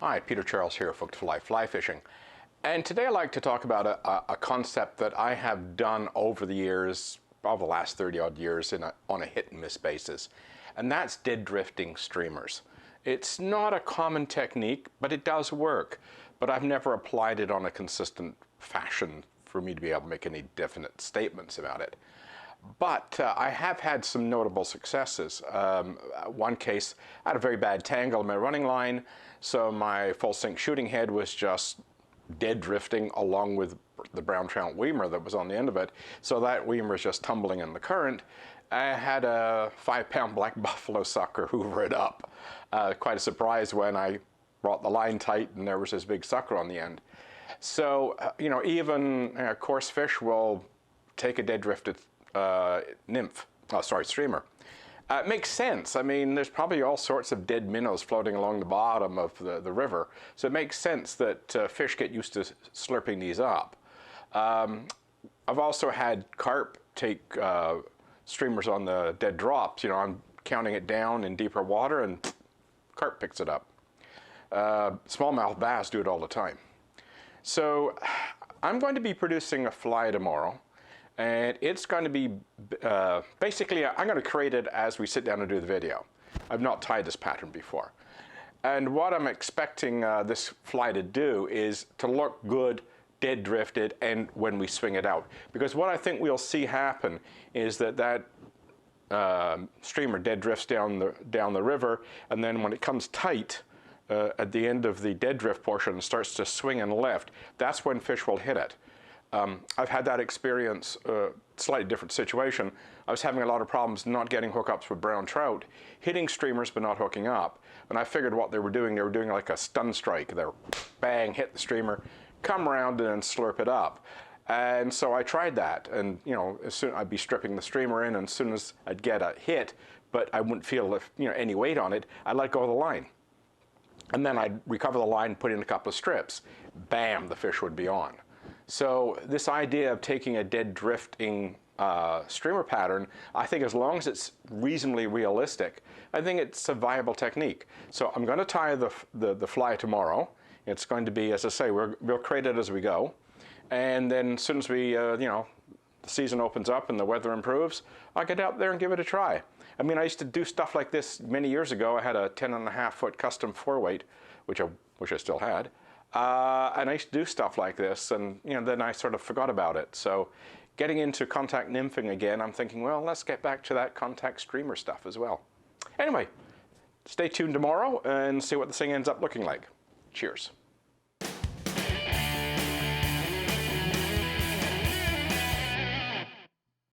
Hi, Peter Charles here, Hooked for Life Fly Fishing. And today I'd like to talk about a concept that I have done over the years, probably the last 30 odd years on a hit and miss basis. And that's dead drifting streamers. It's not a common technique, but it does work. But I've never applied it on a consistent fashion for me to be able to make any definite statements about it. But I have had some notable successes. One case, I had a very bad tangle in my running line, so my full sink shooting head was just dead drifting along with the brown trout weimer that was on the end of it. So that weimer was just tumbling in the current. I had a 5-pound black buffalo sucker hoover it up. Quite a surprise when I brought the line tight and there was this big sucker on the end. So, even coarse fish will take a dead drifted streamer. It makes sense. I mean, there's probably all sorts of dead minnows floating along the bottom of the river, so it makes sense that fish get used to slurping these up. I've also had carp take streamers on the dead drops. I'm counting it down in deeper water and carp picks it up. Smallmouth bass do it all the time. So I'm going to be producing a fly tomorrow. And it's going to be, basically, I'm going to create it as we sit down and do the video. I've not tied this pattern before. And what I'm expecting this fly to do is to look good, dead drifted, and when we swing it out. Because what I think we'll see happen is that streamer dead drifts down the river, and then when it comes tight at the end of the dead drift portion and starts to swing and lift, that's when fish will hit it. I've had that experience, slightly different situation. I was having a lot of problems not getting hookups with brown trout, hitting streamers but not hooking up. And I figured what they were doing like a stun strike. They were bang, hit the streamer, come around and then slurp it up. And so I tried that, and as soon I'd be stripping the streamer in, and as soon as I'd get a hit, but I wouldn't feel any weight on it, I'd let go of the line. And then I'd recover the line, put in a couple of strips. Bam, the fish would be on. So this idea of taking a dead drifting streamer pattern, I think as long as it's reasonably realistic, I think it's a viable technique. So I'm going to tie the fly tomorrow. It's going to be, as I say, we'll create it as we go. And then as soon as we, the season opens up and the weather improves, I'll get out there and give it a try. I mean, I used to do stuff like this many years ago. I had a 10.5-foot custom 4-weight, which I still had. And I used to do stuff like this, and then I sort of forgot about it. So getting into contact nymphing again, I'm thinking, well, let's get back to that contact streamer stuff as well. Anyway, stay tuned tomorrow and see what this thing ends up looking like. Cheers.